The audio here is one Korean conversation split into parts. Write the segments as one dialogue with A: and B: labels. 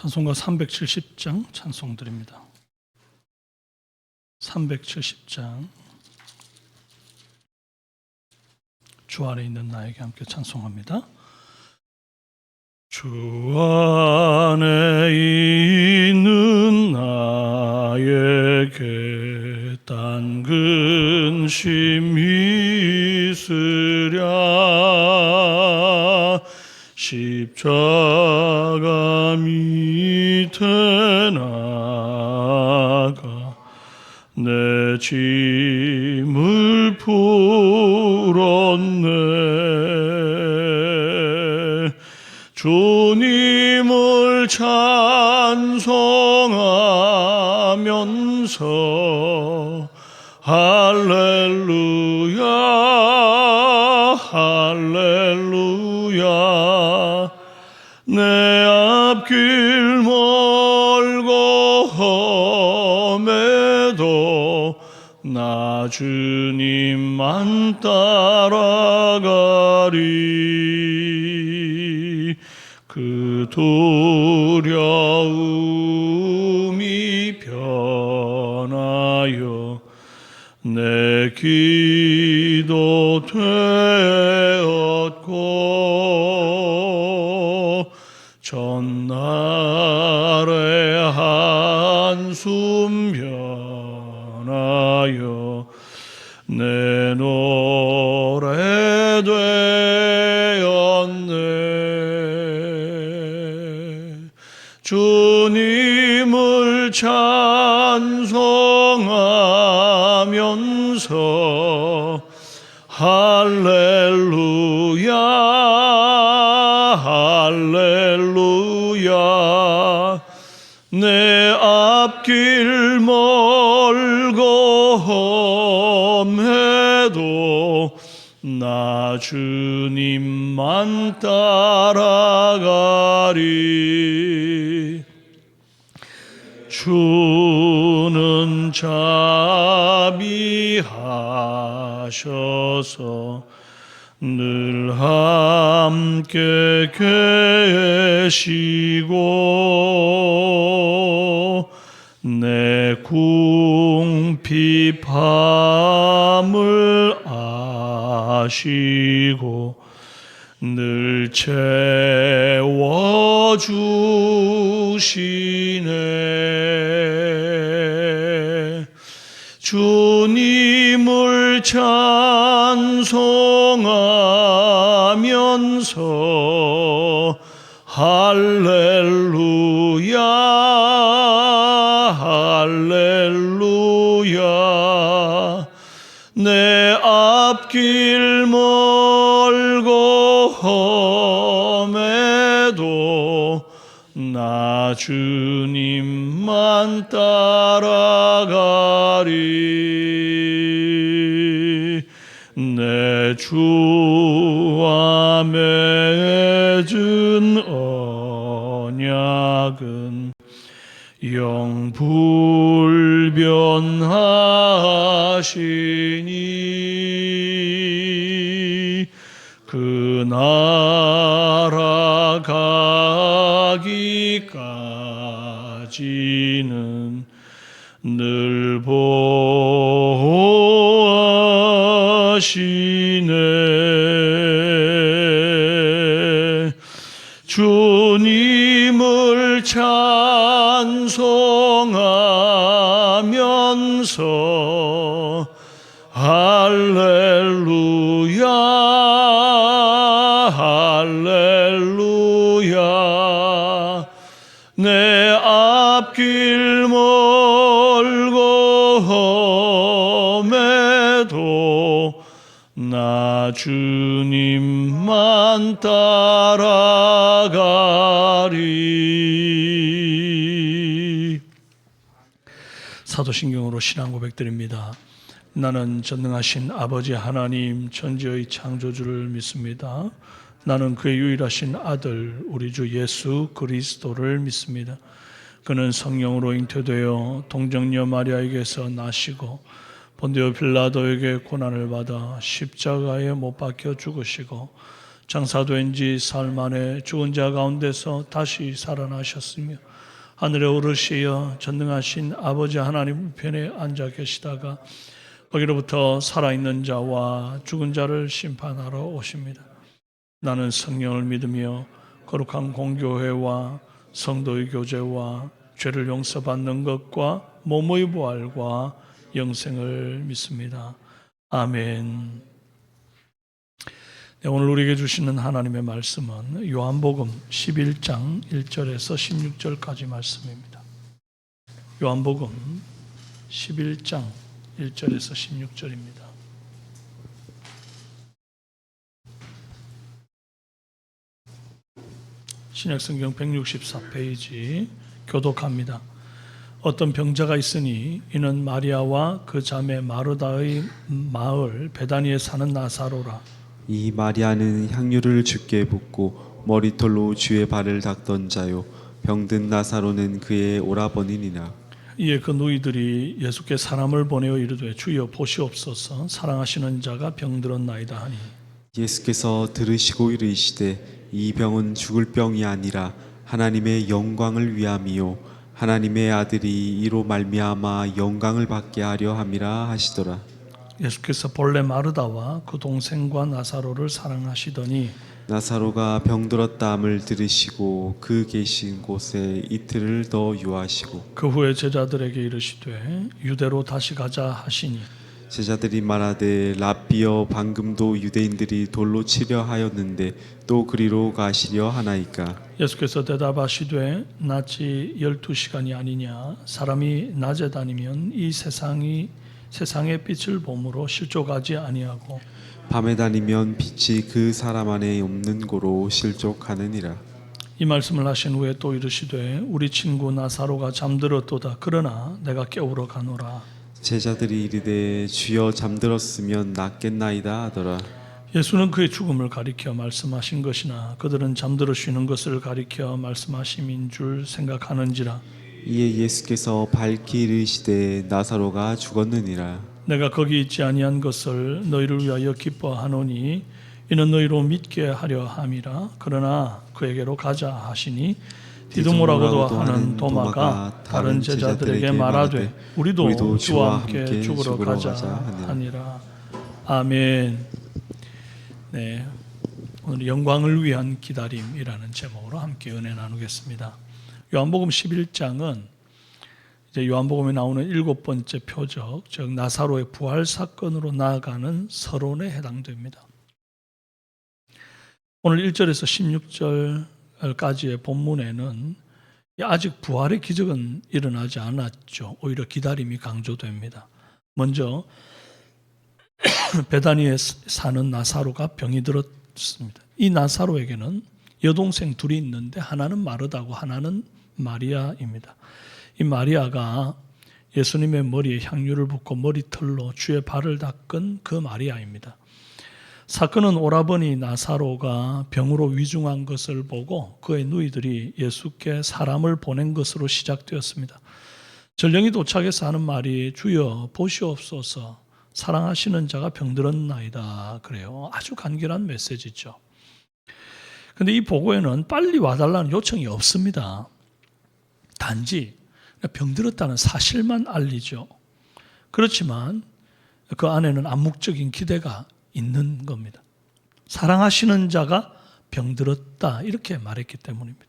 A: 찬송가 370장 찬송 드립니다. 370장 주 안에 있는 나에게 함께 찬송합니다. 주 안에 있는 나에게 딴 근심이 있으랴 십자가 밑에 나가 내 짐을 풀었네. 주님을 찬송하면서 할렐루야 할렐루야 내 앞길 멀고 험해도 나 주님만 따라가리. 그 두려움이 변하여 내 기도 되었고 전날의 한숨 변하여 내 노래 되었네. 주님을 찬송하면서 할렐루야 할렐루야 내 앞길 멀고 험해도 나 주님만 따라가리. 주는 자비하셔서 늘 함께 계시고 내 궁핍함을 아시고 늘 채워주시네. 주님을 찬송하면서 할렐루야 할렐루야 내 앞길 멀고 험해도 나 주님만 따라가리. 내 주와 맺은 언약은 영불변하시니 그 나라 가기까지는 늘 보호하시네. 주님을 찬송하면서 할렐루야 할렐루야 내 앞길 멀고 험해도 나 주님만 따라가리. 사도신경으로 신앙 고백드립니다. 나는 전능하신 아버지 하나님 천지의 창조주를 믿습니다. 나는 그의 유일하신 아들 우리 주 예수 그리스도를 믿습니다. 그는 성령으로 잉태되어 동정녀 마리아에게서 나시고 본디오 빌라도에게 고난을 받아 십자가에 못 박혀 죽으시고 장사된 지 사흘 만에 죽은 자 가운데서 다시 살아나셨으며 하늘에 오르시어 전능하신 아버지 하나님 우편에 앉아 계시다가 거기로부터 살아있는 자와 죽은 자를 심판하러 오십니다. 나는 성령을 믿으며 거룩한 공교회와 성도의 교제와 죄를 용서받는 것과 몸의 부활과 영생을 믿습니다. 아멘. 네, 오늘 우리에게 주시는 하나님의 말씀은 요한복음 11장 1절에서 16절까지 말씀입니다. 요한복음 11장 1절에서 16절입니다. 신약성경 164페이지 교독합니다. 어떤 병자가 있으니 이는 마리아와 그 자매 마르다의 마을 베다니에 사는 나사로라.
B: 이 마리아는 향유를 주께 붓고 머리털로 주의 발을 닦던 자요 병든 나사로는 그의 오라버니니라.
A: 이에 그 누이들이 예수께 사람을 보내어 이르되 주여 보시옵소서 사랑하시는 자가 병들었나이다 하니
B: 예수께서 들으시고 이르시되 이 병은 죽을 병이 아니라 하나님의 영광을 위함이요 하나님의 아들이 이로 말미암아 영광을 받게 하려 함이라 하시더라.
A: 예수께서 본래 마르다와 그 동생과 나사로를 사랑하시더니
B: 나사로가 병들었다함을 들으시고 그 계신 곳에 이틀을 더 유하시고
A: 그 후에 제자들에게 이르시되 유대로 다시 가자 하시니
B: 제자들이 말하되 라삐여 방금도 유대인들이 돌로 치려 하였는데 또 그리로 가시려 하나이까.
A: 예수께서 대답하시되 낮이 12시간이 아니냐 사람이 낮에 다니면 이 세상의 빛을 보므로 실족하지 아니하고
B: 밤에 다니면 빛이 그 사람 안에 없는 고로 실족하느니라.
A: 이 말씀을 하신 후에 또 이르시되 우리 친구 나사로가 잠들었도다 그러나 내가 깨우러 가노라.
B: 제자들이 이르되 주여 잠들었으면 낫겠나이다 하더라.
A: 예수는 그의 죽음을 가리켜 말씀하신 것이나 그들은 잠들어 쉬는 것을 가리켜 말씀하심인 줄 생각하는지라.
B: 이에 예수께서 밝히 이르시되 나사로가 죽었느니라.
A: 내가 거기 있지 아니한 것을 너희를 위하여 기뻐하노니 이는 너희로 믿게 하려 함이라. 그러나 그에게로 가자 하시니 디두모라고도 하는 도마가 다른 제자들에게 말하되 우리도 주와 함께 죽으러 가자 하니라. 아멘. 네, 오늘 영광을 위한 기다림이라는 제목으로 함께 은혜 나누겠습니다. 요한복음 11장은 이제 요한복음에 나오는 7번째 표적, 즉 나사로의 부활 사건으로 나아가는 서론에 해당됩니다. 오늘 1절에서 16절까지의 본문에는 아직 부활의 기적은 일어나지 않았죠. 오히려 기다림이 강조됩니다. 먼저 베다니에 사는 나사로가 병이 들었습니다. 이 나사로에게는 여동생 둘이 있는데 하나는 마르다고 하나는 마리아입니다. 이 마리아가 예수님의 머리에 향유를 붓고 머리털로 주의 발을 닦은 그 마리아입니다. 사건은 오라버니 나사로가 병으로 위중한 것을 보고 그의 누이들이 예수께 사람을 보낸 것으로 시작되었습니다. 전령이 도착해서 하는 말이 주여 보시옵소서 사랑하시는 자가 병들었나이다 그래요. 아주 간결한 메시지죠. 그런데 이 보고에는 빨리 와달라는 요청이 없습니다. 단지 병들었다는 사실만 알리죠. 그렇지만 그 안에는 암묵적인 기대가 있는 겁니다. 사랑하시는 자가 병들었다 이렇게 말했기 때문입니다.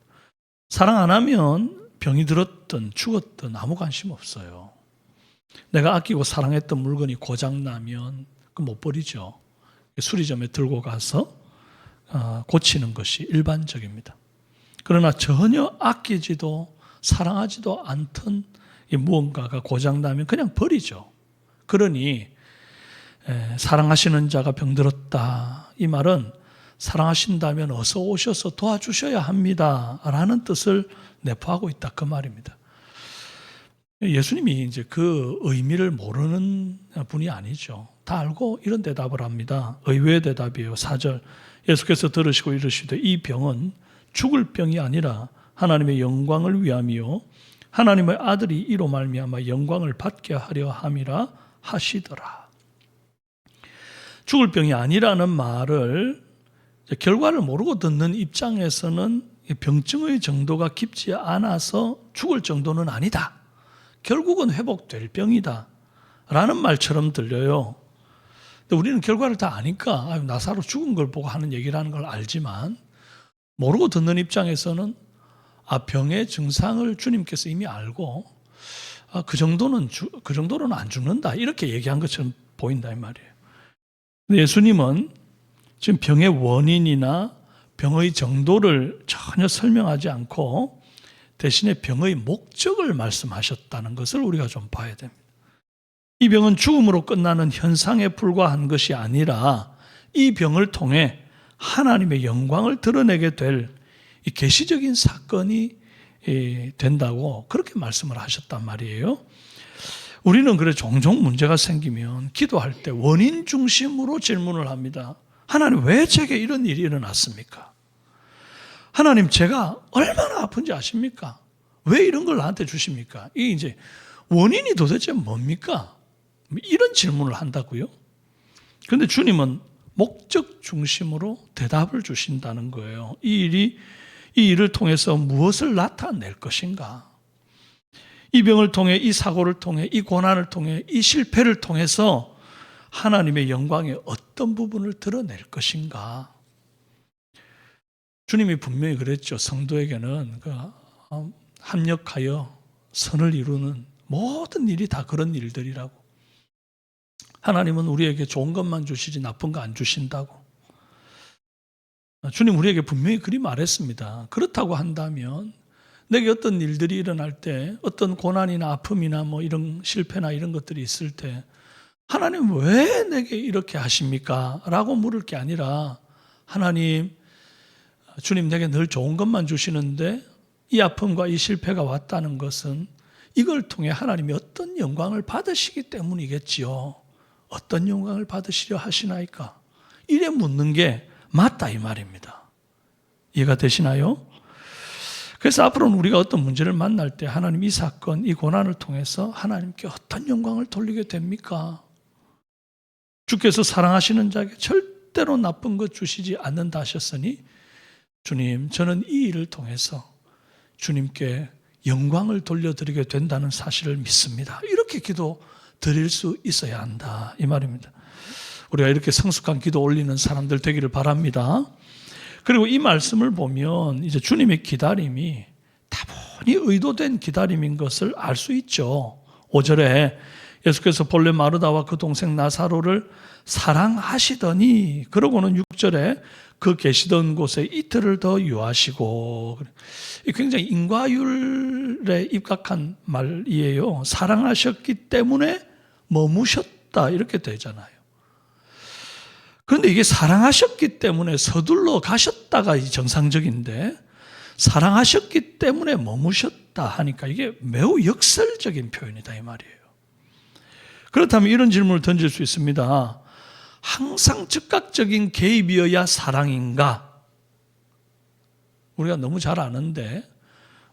A: 사랑 안 하면 병이 들었든 죽었든 아무 관심 없어요. 내가 아끼고 사랑했던 물건이 고장나면 그 못 버리죠. 수리점에 들고 가서 고치는 것이 일반적입니다. 그러나 전혀 아끼지도 사랑하지도 않던 무언가가 고장나면 그냥 버리죠. 그러니 사랑하시는 자가 병들었다. 이 말은 사랑하신다면 어서 오셔서 도와주셔야 합니다. 라는 뜻을 내포하고 있다. 그 말입니다. 예수님이 이제 그 의미를 모르는 분이 아니죠. 다 알고 이런 대답을 합니다. 의외의 대답이에요. 4절. 예수께서 들으시고 이르시되 이 병은 죽을 병이 아니라 하나님의 영광을 위함이요 하나님의 아들이 이로 말미암아 영광을 받게 하려 함이라 하시더라. 죽을 병이 아니라는 말을 결과를 모르고 듣는 입장에서는 병증의 정도가 깊지 않아서 죽을 정도는 아니다. 결국은 회복될 병이다. 라는 말처럼 들려요. 근데 우리는 결과를 다 아니까 나사로 죽은 걸 보고 하는 얘기라는 걸 알지만 모르고 듣는 입장에서는 병의 증상을 주님께서 이미 알고 그 정도로는 안 죽는다. 이렇게 얘기한 것처럼 보인다 이 말이에요. 근데 예수님은 지금 병의 원인이나 병의 정도를 전혀 설명하지 않고 대신에 병의 목적을 말씀하셨다는 것을 우리가 좀 봐야 됩니다. 이 병은 죽음으로 끝나는 현상에 불과한 것이 아니라 이 병을 통해 하나님의 영광을 드러내게 될 이 계시적인 사건이 된다고 그렇게 말씀을 하셨단 말이에요. 우리는 그래 종종 문제가 생기면 기도할 때 원인 중심으로 질문을 합니다. 하나님, 왜 제게 이런 일이 일어났습니까? 하나님, 제가 얼마나 아픈지 아십니까? 왜 이런 걸 나한테 주십니까? 이게 이제 원인이 도대체 뭡니까? 이런 질문을 한다고요? 그런데 주님은 목적 중심으로 대답을 주신다는 거예요. 이 일을 통해서 무엇을 나타낼 것인가? 이 병을 통해, 이 사고를 통해, 이 고난을 통해, 이 실패를 통해서 하나님의 영광의 어떤 부분을 드러낼 것인가? 주님이 분명히 그랬죠. 성도에게는 합력하여 선을 이루는 모든 일이 다 그런 일들이라고. 하나님은 우리에게 좋은 것만 주시지 나쁜 거 안 주신다고. 주님 우리에게 분명히 그리 말했습니다. 그렇다고 한다면 내게 어떤 일들이 일어날 때, 어떤 고난이나 아픔이나 이런 실패나 이런 것들이 있을 때 하나님 왜 내게 이렇게 하십니까? 라고 물을 게 아니라 하나님, 주님 내게 늘 좋은 것만 주시는데 이 아픔과 이 실패가 왔다는 것은 이걸 통해 하나님이 어떤 영광을 받으시기 때문이겠지요. 어떤 영광을 받으시려 하시나이까? 이래 묻는 게 맞다 이 말입니다. 이해가 되시나요? 그래서 앞으로는 우리가 어떤 문제를 만날 때 하나님 이 사건, 이 고난을 통해서 하나님께 어떤 영광을 돌리게 됩니까? 주께서 사랑하시는 자에게 절대로 나쁜 것 주시지 않는다 하셨으니 주님, 저는 이 일을 통해서 주님께 영광을 돌려드리게 된다는 사실을 믿습니다. 이렇게 기도 드릴 수 있어야 한다 이 말입니다. 우리가 이렇게 성숙한 기도 올리는 사람들 되기를 바랍니다. 그리고 이 말씀을 보면 이제 주님의 기다림이 다분히 의도된 기다림인 것을 알 수 있죠. 5절에 예수께서 본래 마르다와 그 동생 나사로를 사랑하시더니, 그러고는 6절에 그 계시던 곳에 이틀을 더 유하시고, 굉장히 인과율에 입각한 말이에요. 사랑하셨기 때문에 머무셨다 이렇게 되잖아요. 그런데 이게 사랑하셨기 때문에 서둘러 가셨다가 정상적인데 사랑하셨기 때문에 머무셨다 하니까 이게 매우 역설적인 표현이다 이 말이에요. 그렇다면 이런 질문을 던질 수 있습니다. 항상 즉각적인 개입이어야 사랑인가? 우리가 너무 잘 아는데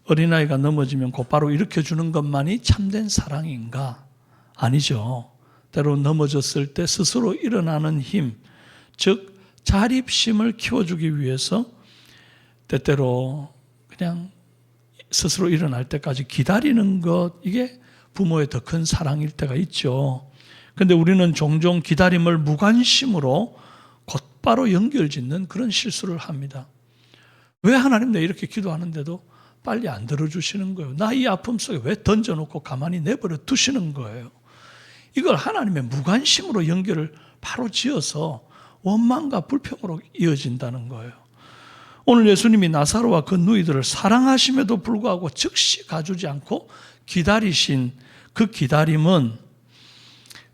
A: 어린아이가 넘어지면 곧바로 일으켜주는 것만이 참된 사랑인가? 아니죠. 때로 넘어졌을 때 스스로 일어나는 힘, 즉 자립심을 키워주기 위해서 때때로 그냥 스스로 일어날 때까지 기다리는 것, 이게 부모의 더 큰 사랑일 때가 있죠. 그런데 우리는 종종 기다림을 무관심으로 곧바로 연결짓는 그런 실수를 합니다. 왜 하나님 내 이렇게 기도하는데도 빨리 안 들어주시는 거예요? 나 이 아픔 속에 왜 던져놓고 가만히 내버려 두시는 거예요? 이걸 하나님의 무관심으로 연결을 바로 지어서 원망과 불평으로 이어진다는 거예요. 오늘 예수님이 나사로와 그 누이들을 사랑하심에도 불구하고 즉시 가주지 않고 기다리신 그 기다림은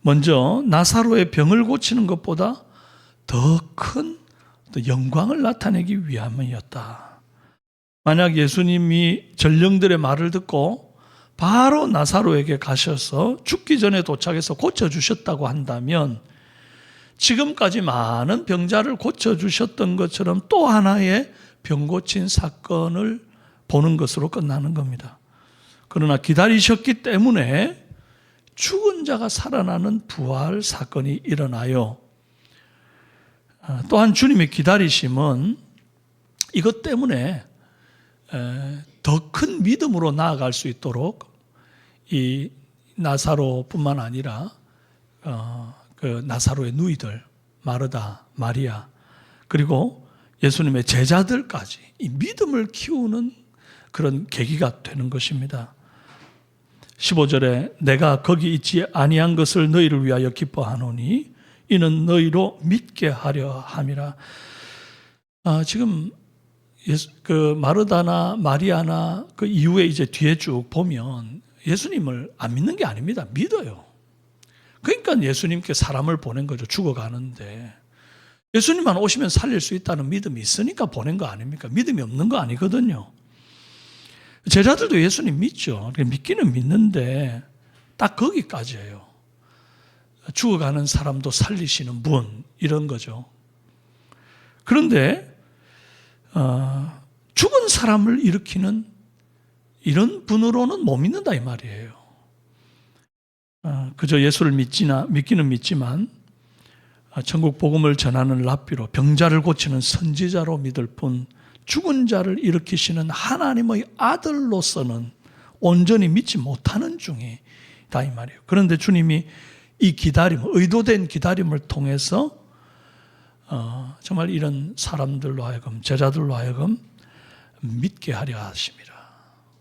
A: 먼저 나사로의 병을 고치는 것보다 더 큰 영광을 나타내기 위함이었다. 만약 예수님이 전령들의 말을 듣고 바로 나사로에게 가셔서 죽기 전에 도착해서 고쳐주셨다고 한다면 지금까지 많은 병자를 고쳐주셨던 것처럼 또 하나의 병 고친 사건을 보는 것으로 끝나는 겁니다. 그러나 기다리셨기 때문에 죽은 자가 살아나는 부활 사건이 일어나요. 또한 주님의 기다리심은 이것 때문에 더 큰 믿음으로 나아갈 수 있도록 이 나사로뿐만 아니라 그 나사로의 누이들 마르다, 마리아 그리고 예수님의 제자들까지 이 믿음을 키우는 그런 계기가 되는 것입니다. 15절에 내가 거기 있지 아니한 것을 너희를 위하여 기뻐하노니 이는 너희로 믿게 하려 함이라. 지금 그 마르다나 마리아나 그 이후에 이제 뒤에 쭉 보면 예수님을 안 믿는 게 아닙니다. 믿어요. 그러니까 예수님께 사람을 보낸 거죠. 죽어가는데 예수님만 오시면 살릴 수 있다는 믿음이 있으니까 보낸 거 아닙니까? 믿음이 없는 거 아니거든요. 제자들도 예수님 믿죠. 믿기는 믿는데 딱 거기까지예요. 죽어가는 사람도 살리시는 분 이런 거죠. 그런데 죽은 사람을 일으키는 이런 분으로는 못 믿는다 이 말이에요. 그저 예수를 믿기는 믿지만 천국 복음을 전하는 랍비로 병자를 고치는 선지자로 믿을 뿐 죽은 자를 일으키시는 하나님의 아들로서는 온전히 믿지 못하는 중이다 이 말이에요. 그런데 주님이 이 기다림, 의도된 기다림을 통해서 정말 이런 사람들로 하여금 제자들로 하여금 믿게 하려 하십니다.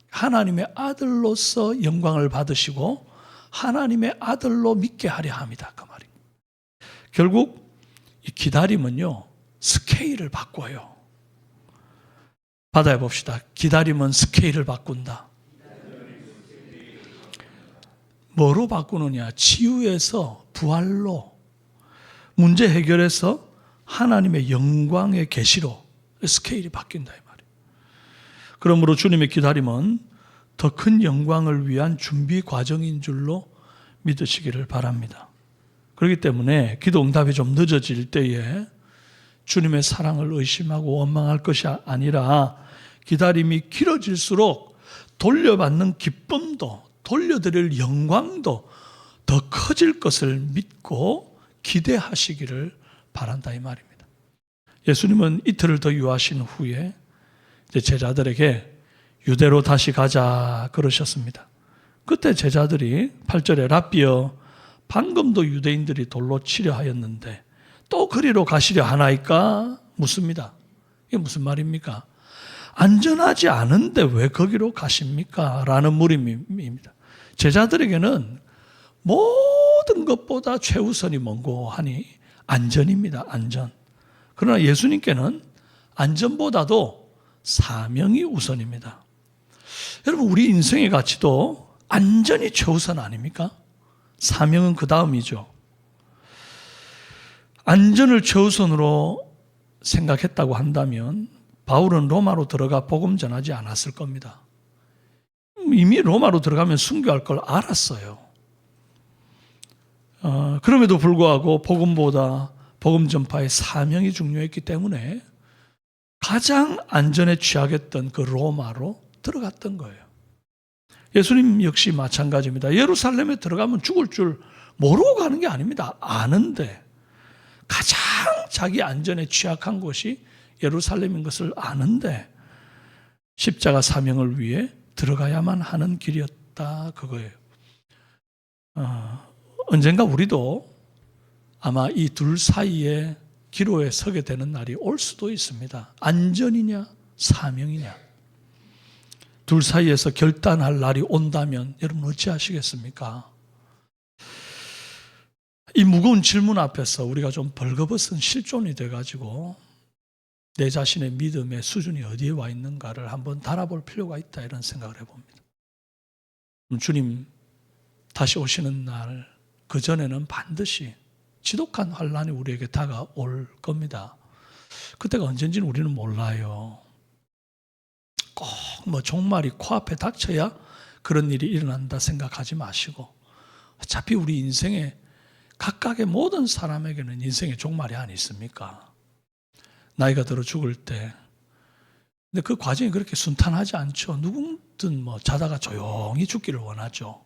A: 하나님의 아들로서 영광을 받으시고 하나님의 아들로 믿게 하려 합니다. 그 말입니다. 결국 이 기다림은요 스케일을 바꿔요. 받아야 봅시다. 기다림은 스케일을 바꾼다. 뭐로 바꾸느냐? 치유에서 부활로, 문제 해결에서 하나님의 영광의 계시로 스케일이 바뀐다 이 말이에요. 그러므로 주님의 기다림은 더 큰 영광을 위한 준비 과정인 줄로 믿으시기를 바랍니다. 그렇기 때문에 기도 응답이 좀 늦어질 때에 주님의 사랑을 의심하고 원망할 것이 아니라 기다림이 길어질수록 돌려받는 기쁨도 돌려드릴 영광도 더 커질 것을 믿고 기대하시기를 바란다 이 말입니다. 예수님은 이틀을 더 유하신 후에 이제 제자들에게 유대로 다시 가자 그러셨습니다. 그때 제자들이 8절에 랍비여 방금도 유대인들이 돌로 치려 하였는데 또 그리로 가시려 하나이까 묻습니다. 이게 무슨 말입니까? 안전하지 않은데 왜 거기로 가십니까? 라는 물음입니다. 제자들에게는 모든 것보다 최우선이 뭔고 하니 안전입니다. 안전. 그러나 예수님께는 안전보다도 사명이 우선입니다. 여러분 우리 인생의 가치도 안전이 최우선 아닙니까? 사명은 그 다음이죠. 안전을 최우선으로 생각했다고 한다면 바울은 로마로 들어가 복음 전하지 않았을 겁니다. 이미 로마로 들어가면 순교할 걸 알았어요. 그럼에도 불구하고 복음보다 복음 전파의 사명이 중요했기 때문에 가장 안전에 취약했던 그 로마로 들어갔던 거예요. 예수님 역시 마찬가지입니다. 예루살렘에 들어가면 죽을 줄 모르고 가는 게 아닙니다. 아는데 가장 자기 안전에 취약한 곳이 예루살렘인 것을 아는데 십자가 사명을 위해 들어가야만 하는 길이었다 그거예요. 언젠가 우리도 아마 이 둘 사이에 기로에 서게 되는 날이 올 수도 있습니다. 안전이냐 사명이냐 둘 사이에서 결단할 날이 온다면 여러분 어찌하시겠습니까? 이 무거운 질문 앞에서 우리가 좀 벌거벗은 실존이 돼가지고 내 자신의 믿음의 수준이 어디에 와 있는가를 한번 달아볼 필요가 있다 이런 생각을 해봅니다. 주님 다시 오시는 날 그전에는 반드시 지독한 환란이 우리에게 다가올 겁니다. 그때가 언젠지는 우리는 몰라요. 꼭 뭐 종말이 코앞에 닥쳐야 그런 일이 일어난다 생각하지 마시고 어차피 우리 인생에 각각의 모든 사람에게는 인생의 종말이 아니십니까? 나이가 들어 죽을 때. 근데 그 과정이 그렇게 순탄하지 않죠. 누구든 뭐 자다가 조용히 죽기를 원하죠.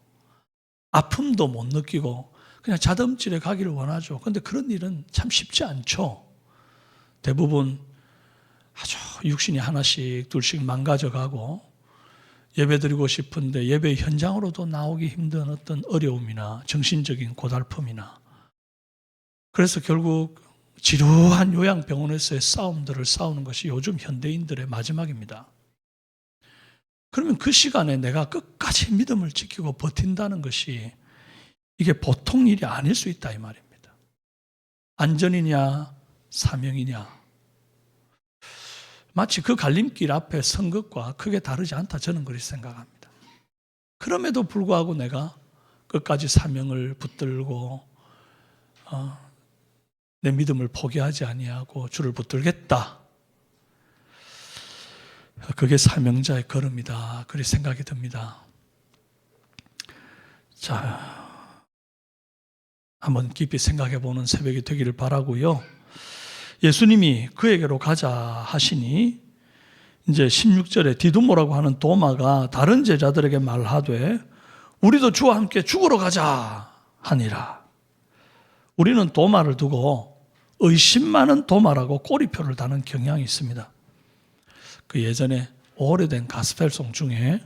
A: 아픔도 못 느끼고 그냥 자덤질에 가기를 원하죠. 그런데 그런 일은 참 쉽지 않죠. 대부분 아주 육신이 하나씩 둘씩 망가져가고 예배드리고 싶은데 예배 현장으로도 나오기 힘든 어떤 어려움이나 정신적인 고달픔이나 그래서 결국 지루한 요양병원에서의 싸움들을 싸우는 것이 요즘 현대인들의 마지막입니다. 그러면 그 시간에 내가 끝까지 믿음을 지키고 버틴다는 것이 이게 보통 일이 아닐 수 있다 이 말입니다. 안전이냐 사명이냐 마치 그 갈림길 앞에 선 것과 크게 다르지 않다 저는 그렇게 생각합니다. 그럼에도 불구하고 내가 끝까지 사명을 붙들고 내 믿음을 포기하지 아니하고 주를 붙들겠다. 그게 사명자의 걸음이다. 그렇게 생각이 듭니다. 자, 한번 깊이 생각해 보는 새벽이 되기를 바라고요. 예수님이 그에게로 가자 하시니 이제 16절에 디두모라고 하는 도마가 다른 제자들에게 말하되 우리도 주와 함께 죽으러 가자 하니라. 우리는 도마를 두고 의심 많은 도마라고 꼬리표를 다는 경향이 있습니다. 그 예전에 오래된 가스펠송 중에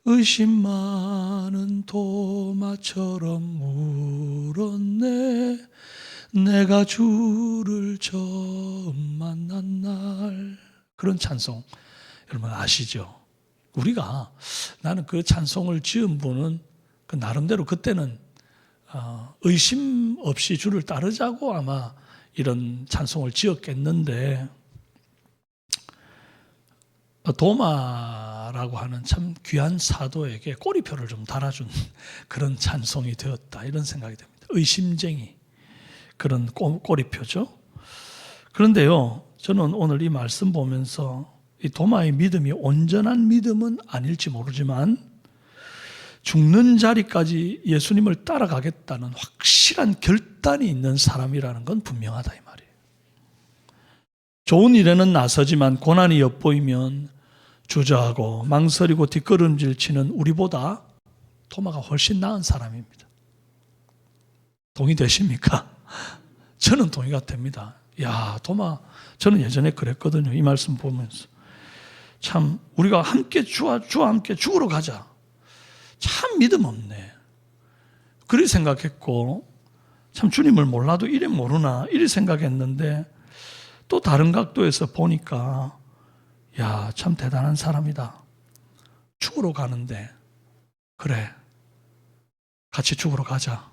A: 의심 많은 도마처럼 울었네 내가 주를 처음 만난 날 그런 찬송 여러분 아시죠? 우리가 나는 그 찬송을 지은 분은 그 나름대로 그때는 의심 없이 주를 따르자고 아마 이런 찬송을 지었겠는데 도마라고 하는 참 귀한 사도에게 꼬리표를 좀 달아준 그런 찬송이 되었다 이런 생각이 듭니다. 의심쟁이 그런 꼬리표죠. 그런데요 저는 오늘 이 말씀 보면서 이 도마의 믿음이 온전한 믿음은 아닐지 모르지만 죽는 자리까지 예수님을 따라가겠다는 확실한 결단이 있는 사람이라는 건 분명하다 이 말이에요. 좋은 일에는 나서지만 고난이 엿보이면 주저하고 망설이고 뒷걸음질 치는 우리보다 도마가 훨씬 나은 사람입니다. 동의되십니까? 저는 동의가 됩니다. 야, 도마 저는 예전에 그랬거든요. 이 말씀 보면서 참 우리가 함께 주와 함께 죽으러 가자. 참 믿음 없네. 그렇게 생각했고 참 주님을 몰라도 이래 모르나 이래 생각했는데 또 다른 각도에서 보니까 야, 참 대단한 사람이다. 죽으러 가는데 그래 같이 죽으러 가자.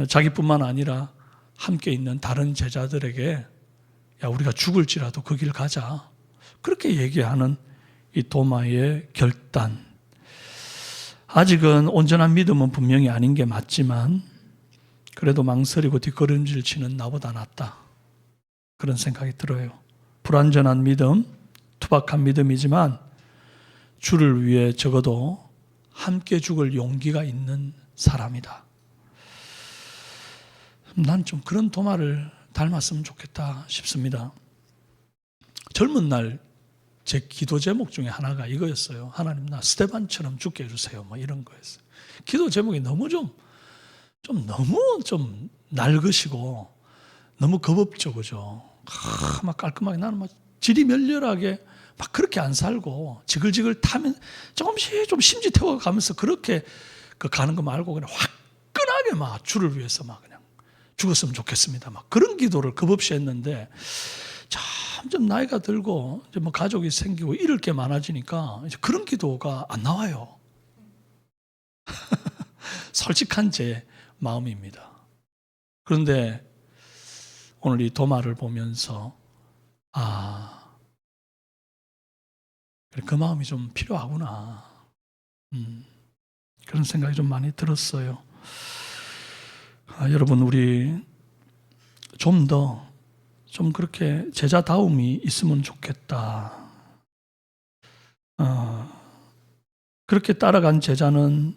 A: 자기뿐만 아니라 함께 있는 다른 제자들에게 야 우리가 죽을지라도 그 길 가자. 그렇게 얘기하는 이 도마의 결단. 아직은 온전한 믿음은 분명히 아닌 게 맞지만 그래도 망설이고 뒷걸음질 치는 나보다 낫다. 그런 생각이 들어요. 불완전한 믿음, 투박한 믿음이지만 주를 위해 적어도 함께 죽을 용기가 있는 사람이다. 난 좀 그런 도마를 닮았으면 좋겠다 싶습니다. 젊은 날 제 기도 제목 중에 하나가 이거였어요. 하나님 나 스데반처럼 죽게 해주세요. 뭐 이런 거였어요. 기도 제목이 너무 너무 낡으시고 너무 겁없죠. 막 깔끔하게 나는 막 지리멸렬하게 막 그렇게 안 살고 지글지글 타면 조금씩 좀 심지 태워가면서 그렇게 가는 거 말고 그냥 화끈하게 막 주를 위해서 막 그냥 죽었으면 좋겠습니다. 막 그런 기도를 겁없이 했는데 점점 나이가 들고 이제 뭐 가족이 생기고 잃을 게 많아지니까 이제 그런 기도가 안 나와요. 솔직한 제 마음입니다. 그런데 오늘 이 도마를 보면서 그 마음이 좀 필요하구나. 그런 생각이 좀 많이 들었어요. 여러분 우리 좀 그렇게 제자다움이 있으면 좋겠다. 그렇게 따라간 제자는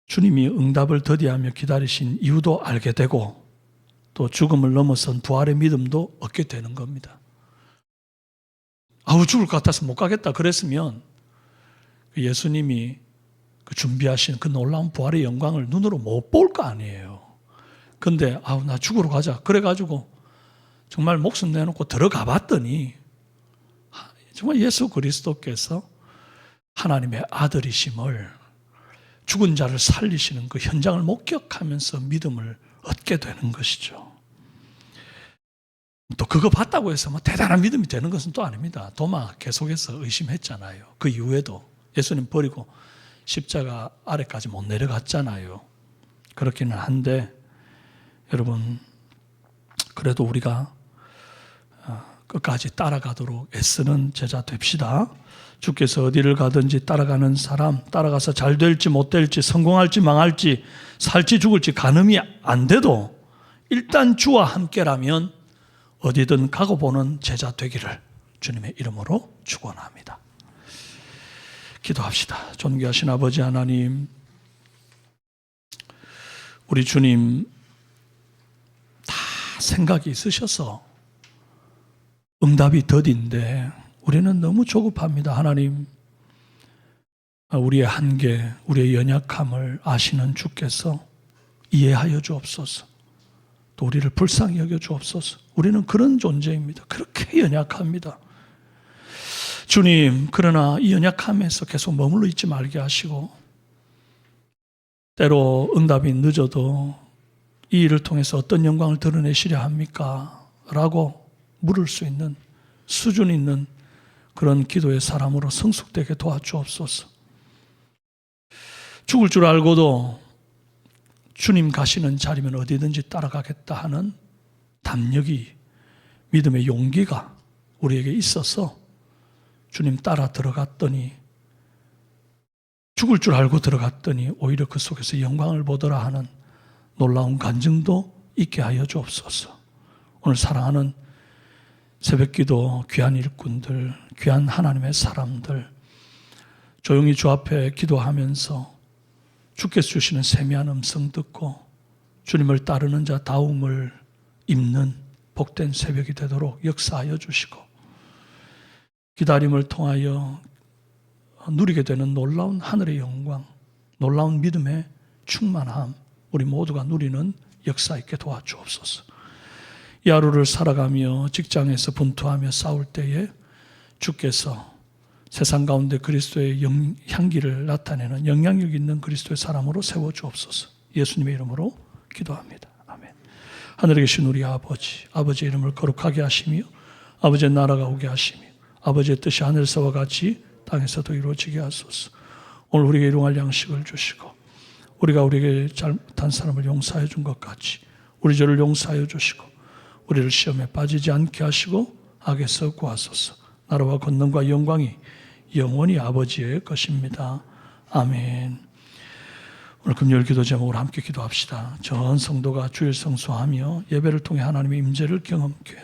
A: 주님이 응답을 더디하며 기다리신 이유도 알게 되고 또 죽음을 넘어선 부활의 믿음도 얻게 되는 겁니다. 죽을 것 같아서 못 가겠다 그랬으면 예수님이 준비하신 그 놀라운 부활의 영광을 눈으로 못 볼 거 아니에요. 근데 나 죽으러 가자 그래가지고 정말 목숨 내놓고 들어가 봤더니 정말 예수 그리스도께서 하나님의 아들이심을, 죽은 자를 살리시는 그 현장을 목격하면서 믿음을 얻게 되는 것이죠. 또 그거 봤다고 해서 뭐 대단한 믿음이 되는 것은 또 아닙니다. 도마 계속해서 의심했잖아요. 그 이후에도 예수님 버리고 십자가 아래까지 못 내려갔잖아요. 그렇기는 한데 여러분, 그래도 우리가 끝까지 따라가도록 애쓰는 제자 됩시다. 주께서 어디를 가든지 따라가는 사람, 따라가서 잘 될지 못 될지, 성공할지 망할지, 살지 죽을지 가늠이 안 돼도 일단 주와 함께라면 어디든 가고 보는 제자 되기를 주님의 이름으로 축원합니다. 기도합시다. 존귀하신 아버지 하나님, 우리 주님 다 생각이 있으셔서 응답이 더딘데 우리는 너무 조급합니다. 하나님, 우리의 한계, 우리의 연약함을 아시는 주께서 이해하여 주옵소서. 또 우리를 불쌍히 여겨 주옵소서. 우리는 그런 존재입니다. 그렇게 연약합니다. 주님, 그러나 이 연약함에서 계속 머물러 있지 말게 하시고, 때로 응답이 늦어도 이 일을 통해서 어떤 영광을 드러내시려 합니까? 라고 물을 수 있는 수준 있는 그런 기도의 사람으로 성숙되게 도와주옵소서. 죽을 줄 알고도 주님 가시는 자리면 어디든지 따라가겠다 하는 담력이, 믿음의 용기가 우리에게 있어서 주님 따라 들어갔더니, 죽을 줄 알고 들어갔더니 오히려 그 속에서 영광을 보더라 하는 놀라운 간증도 있게 하여 주옵소서. 오늘 사랑하는 새벽기도 귀한 일꾼들, 귀한 하나님의 사람들, 조용히 주 앞에 기도하면서 주께서 주시는 세미한 음성 듣고 주님을 따르는 자 다움을 입는 복된 새벽이 되도록 역사하여 주시고, 기다림을 통하여 누리게 되는 놀라운 하늘의 영광, 놀라운 믿음의 충만함, 우리 모두가 누리는 역사 있게 도와주옵소서. 이 하루를 살아가며 직장에서 분투하며 싸울 때에 주께서 세상 가운데 그리스도의 향기를 나타내는 영향력 있는 그리스도의 사람으로 세워주옵소서. 예수님의 이름으로 기도합니다. 아멘. 하늘에 계신 우리 아버지의 이름을 거룩하게 하시며 아버지의 나라가 오게 하시며 아버지의 뜻이 하늘에서와 같이 땅에서도 이루어지게 하소서. 오늘 우리에게 일용할 양식을 주시고 우리가 우리에게 잘못한 사람을 용서해 준 것 같이 우리 죄를 용서하여 주시고 우리를 시험에 빠지지 않게 하시고 악에서 구하소서. 나라와 권능과 영광이 영원히 아버지의 것입니다. 아멘. 오늘 금요일 기도 제목으로 함께 기도합시다. 전 성도가 주일 성수하며 예배를 통해 하나님의 임재를 경험하기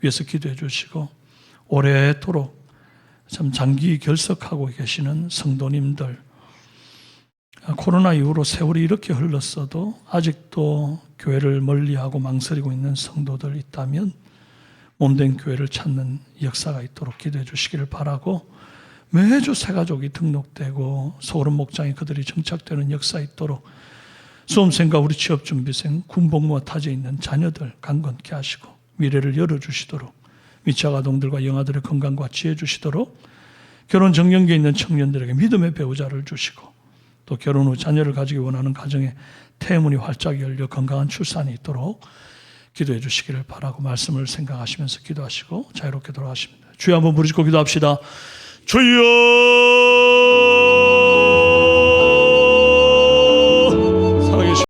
A: 위해서 기도해 주시고, 오래도록 참 장기 결석하고 계시는 성도님들, 코로나 이후로 세월이 이렇게 흘렀어도 아직도 교회를 멀리하고 망설이고 있는 성도들 있다면 몸된 교회를 찾는 역사가 있도록 기도해 주시기를 바라고, 매주 새가족이 등록되고 소그룹 목장에 그들이 정착되는 역사 있도록 수험생과 우리 취업준비생, 군복무와 타지에 있는 자녀들 강건케 하시고 미래를 열어주시도록, 미취학 아동들과 영아들의 건강과 지혜 주시도록, 결혼 정년기에 있는 청년들에게 믿음의 배우자를 주시고, 또 결혼 후 자녀를 가지기 원하는 가정에 태문이 활짝 열려 건강한 출산이 있도록 기도해 주시기를 바라고 말씀을 생각하시면서 기도하시고 자유롭게 돌아가십니다. 주여 한번 부르짖고 기도합시다. 주여!